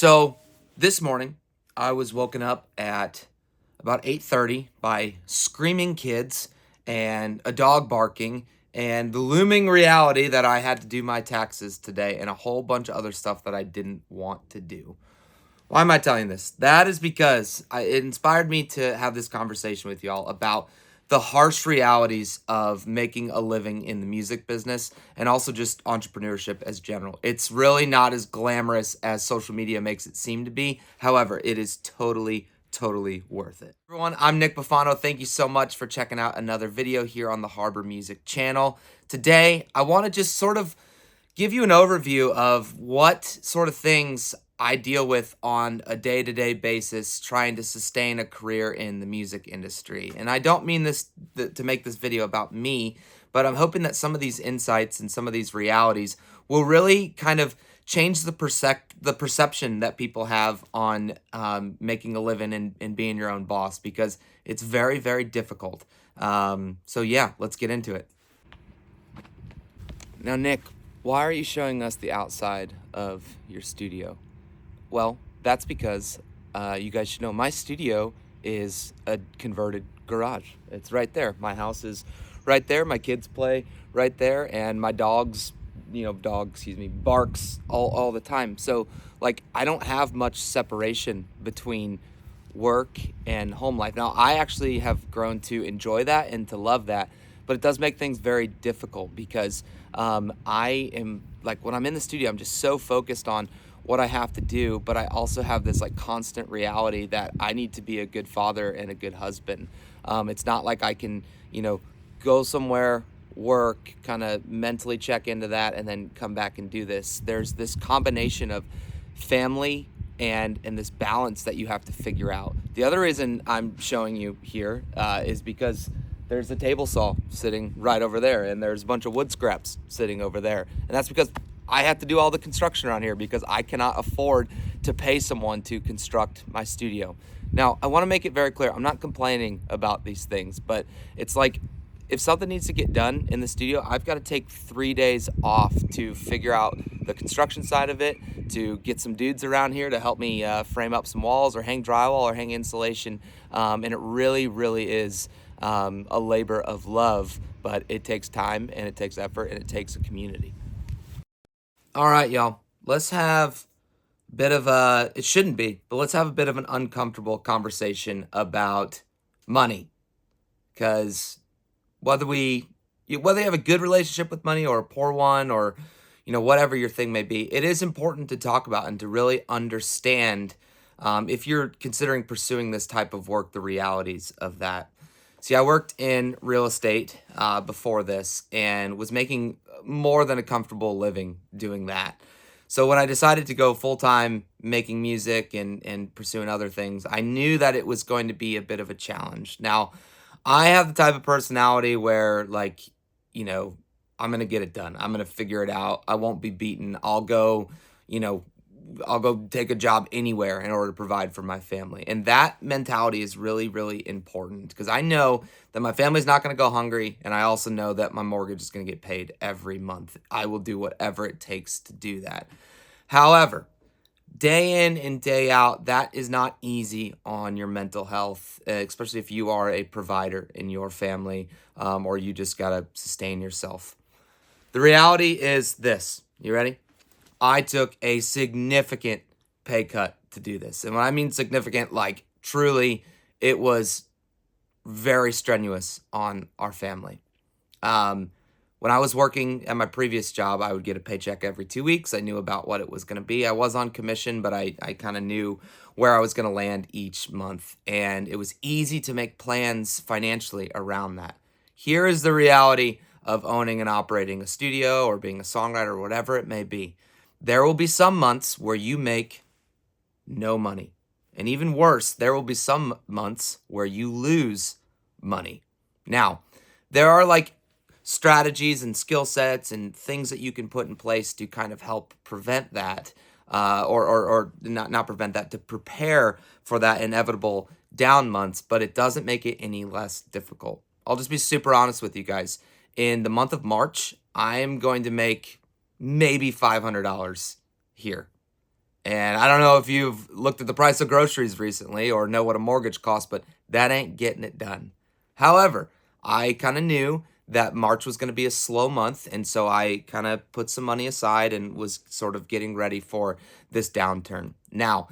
So this morning, I was woken up at about 8:30 by screaming kids and a dog barking and the looming reality that I had to do my taxes today and a whole bunch of other stuff that I didn't want to do. Why am I telling this? That is because it inspired me to have this conversation with y'all about the harsh realities of making a living in the music business and also just entrepreneurship as general. It's really not as glamorous as social media makes it seem to be. However, it is totally worth it. Everyone, I'm Nick Buffano. Thank you so much for checking out another video here on the Harbor Music channel. Today, I want to just sort of give you an overview of what sort of things I deal with on a day-to-day basis trying to sustain a career in the music industry. And I don't mean this to make this video about me, but I'm hoping that some of these insights and some of these realities will really kind of change the perception that people have on making a living and being your own boss, because it's very difficult. So yeah, let's get into it. Now, Nick, why are you showing us the outside of your studio? Well, that's because you guys should know my studio is a converted garage. It's right there. My house is right there. My kids play right there, and my barks all the time. So, like, I don't have much separation between work and home life. Now, I actually have grown to enjoy that and to love that, but it does make things very difficult because I am, like, when I'm in the studio, I'm just so focused on what I have to do, but I also have this like constant reality that I need to be a good father and a good husband. It's not like I can, go somewhere, work, kind of mentally check into that, and then come back and do this. There's this combination of family and this balance that you have to figure out. The other reason I'm showing you here is because there's a table saw sitting right over there, and there's a bunch of wood scraps sitting over there. And that's because I have to do all the construction around here because I cannot afford to pay someone to construct my studio. Now, I want to make it very clear, I'm not complaining about these things, but it's like if something needs to get done in the studio, I've got to take 3 days off to figure out the construction side of it, to get some dudes around here to help me frame up some walls or hang drywall or hang insulation. And it really is a labor of love, but it takes time and it takes effort and it takes a community. All right, y'all, let's have a bit of it shouldn't be, but let's have a bit of an uncomfortable conversation about money. Because whether you have a good relationship with money or a poor one, or, whatever your thing may be, it is important to talk about and to really understand, if you're considering pursuing this type of work, the realities of that. See, I worked in real estate before this and was making more than a comfortable living doing that. So when I decided to go full-time making music and pursuing other things, I knew that it was going to be a bit of a challenge. Now, I have the type of personality where, like, I'm going to get it done. I'm going to figure it out. I won't be beaten. I'll go take a job anywhere in order to provide for my family. And that mentality is really important because I know that my family's not going to go hungry. And I also know that my mortgage is going to get paid every month. I will do whatever it takes to do that. However, day in and day out, that is not easy on your mental health, especially if you are a provider in your family, or you just got to sustain yourself. The reality is this. You ready? I took a significant pay cut to do this. And when I mean significant, like truly, it was very strenuous on our family. When I was working at my previous job, I would get a paycheck every 2 weeks. I knew about what it was going to be. I was on commission, but I kind of knew where I was going to land each month. And it was easy to make plans financially around that. Here is the reality of owning and operating a studio or being a songwriter or whatever it may be. There will be some months where you make no money. And even worse, there will be some months where you lose money. Now, there are like strategies and skill sets and things that you can put in place to kind of help prevent that, or not prevent that, to prepare for that inevitable down months, but it doesn't make it any less difficult. I'll just be super honest with you guys. In the month of March, I am going to make maybe $500 here. And I don't know if you've looked at the price of groceries recently or know what a mortgage costs, but that ain't getting it done. However, I kind of knew that March was going to be a slow month. And so I kind of put some money aside and was sort of getting ready for this downturn. Now,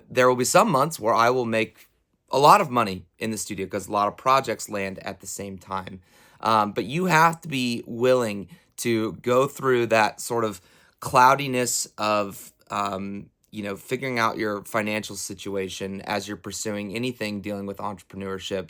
there will be some months where I will make a lot of money in the studio because a lot of projects land at the same time. But you have to be willing to go through that sort of cloudiness of figuring out your financial situation as you're pursuing anything dealing with entrepreneurship.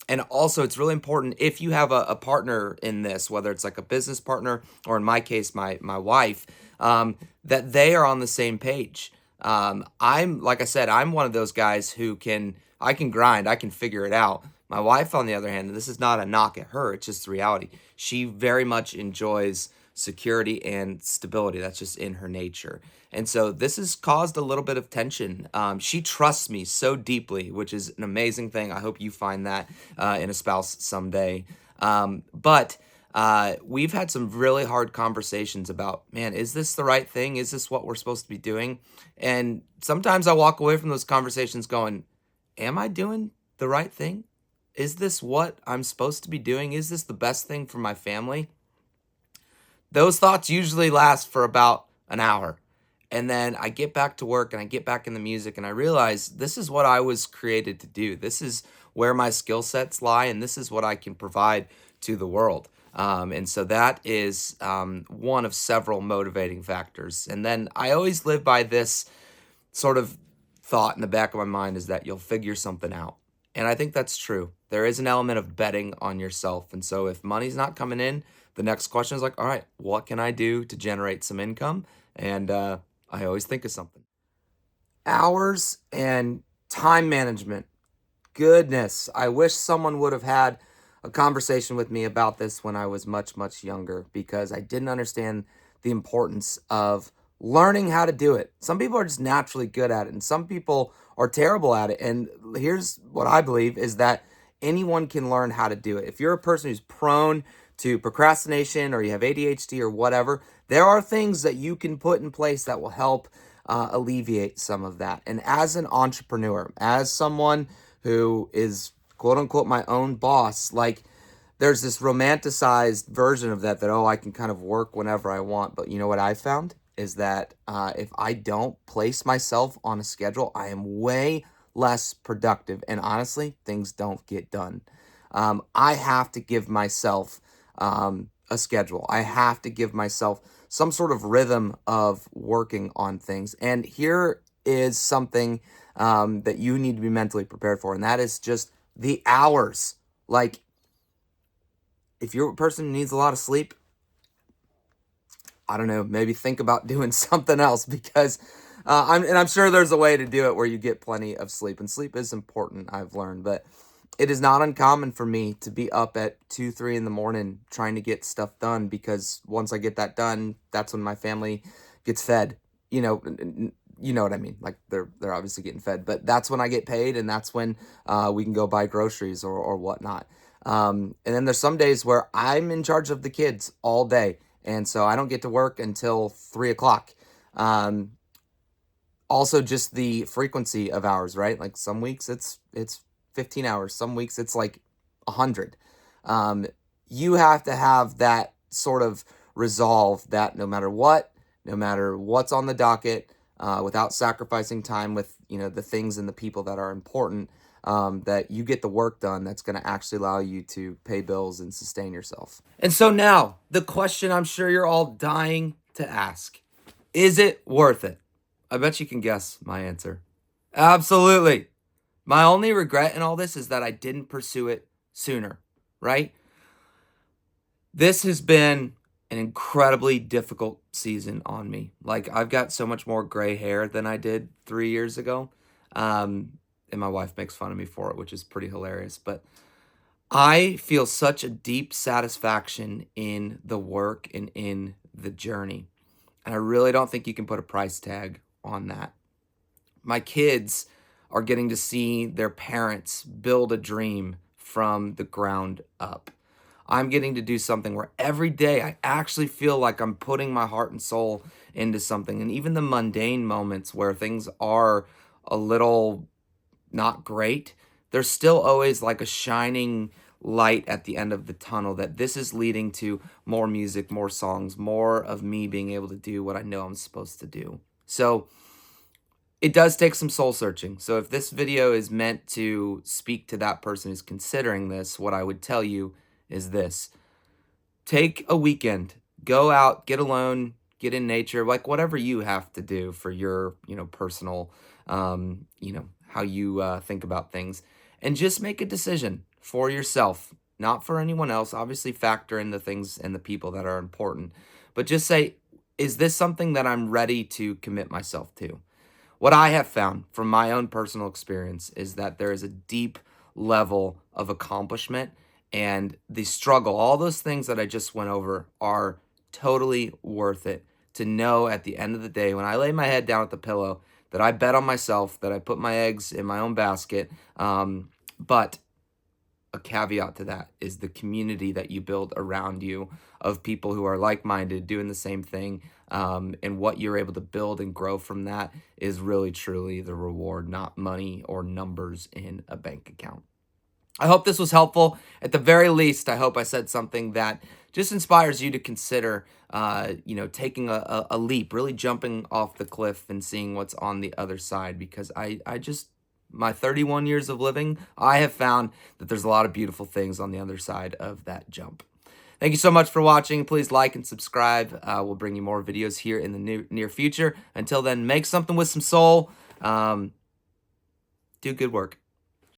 And also, it's really important if you have a partner in this, whether it's like a business partner or in my case, my wife, that they are on the same page. I'm like I said, I'm one of those guys who I can grind, I can figure it out. My wife, on the other hand, and this is not a knock at her, it's just the reality. She very much enjoys security and stability. That's just in her nature. And so this has caused a little bit of tension. She trusts me so deeply, which is an amazing thing. I hope you find that in a spouse someday. But we've had some really hard conversations about, man, is this the right thing? Is this what we're supposed to be doing? And sometimes I walk away from those conversations going, am I doing the right thing? Is this what I'm supposed to be doing? Is this the best thing for my family? Those thoughts usually last for about an hour. And then I get back to work and I get back in the music and I realize this is what I was created to do. This is where my skill sets lie and this is what I can provide to the world. And so that is one of several motivating factors. And then I always live by this sort of thought in the back of my mind is that you'll figure something out. And I think that's true. There is an element of betting on yourself. And so if money's not coming in, the next question is like, all right, what can I do to generate some income? And I always think of something. Hours and time management. Goodness, I wish someone would have had a conversation with me about this when I was much, much younger because I didn't understand the importance of learning how to do it. Some people are just naturally good at it, and some people are terrible at it. And here's what I believe is that anyone can learn how to do it. If you're a person who's prone to procrastination or you have ADHD or whatever, there are things that you can put in place that will help alleviate some of that. And as an entrepreneur, as someone who is quote unquote my own boss, like there's this romanticized version of that, oh, I can kind of work whenever I want. But you know what I found is that if I don't place myself on a schedule, I am way less productive. And honestly, things don't get done. I have to give myself a schedule. I have to give myself some sort of rhythm of working on things. And here is something that you need to be mentally prepared for, and that is just the hours. Like, if you're a person who needs a lot of sleep, I don't know, maybe think about doing something else because I'm sure there's a way to do it where you get plenty of sleep, and sleep is important, I've learned, but it is not uncommon for me to be up at 2, 3 in the morning trying to get stuff done because once I get that done, that's when my family gets fed. You know what I mean? Like they're obviously getting fed, but that's when I get paid, and that's when we can go buy groceries or whatnot. And then there's some days where I'm in charge of the kids all day, and so I don't get to work until 3 o'clock. Also, just the frequency of hours, right? Like some weeks it's 15 hours, some weeks it's like 100. Um, you have to have that sort of resolve that no matter what's on the docket, without sacrificing time with the things and the people that are important, that you get the work done that's going to actually allow you to pay bills and sustain yourself. And so now the question I'm sure you're all dying to ask: is it worth it? I bet you can guess my answer. Absolutely. My only regret in all this is that I didn't pursue it sooner, right? This has been an incredibly difficult season on me. Like, I've got so much more gray hair than I did 3 years ago. And my wife makes fun of me for it, which is pretty hilarious. But I feel such a deep satisfaction in the work and in the journey. And I really don't think you can put a price tag on that. My kids are getting to see their parents build a dream from the ground up. I'm getting to do something where every day I actually feel like I'm putting my heart and soul into something. And even the mundane moments where things are a little not great, there's still always like a shining light at the end of the tunnel that this is leading to more music, more songs, more of me being able to do what I know I'm supposed to do. So it does take some soul searching. So if this video is meant to speak to that person who's considering this, what I would tell you is this. Take a weekend, go out, get alone, get in nature, like whatever you have to do for your, personal, how you think about things, and just make a decision for yourself, not for anyone else. Obviously, factor in the things and the people that are important, but just say, is this something that I'm ready to commit myself to? What I have found from my own personal experience is that there is a deep level of accomplishment, and the struggle, all those things that I just went over are totally worth it to know at the end of the day when I lay my head down at the pillow that I bet on myself, that I put my eggs in my own basket. But a caveat to that is the community that you build around you of people who are like-minded, doing the same thing, and what you're able to build and grow from that is really, truly the reward, not money or numbers in a bank account. I hope this was helpful. At the very least, I hope I said something that just inspires you to consider, taking a leap, really jumping off the cliff and seeing what's on the other side. Because my 31 years of living, I have found that there's a lot of beautiful things on the other side of that jump. Thank you so much for watching. Please like and subscribe. We'll bring you more videos here in the near future. Until then, make something with some soul. Do good work.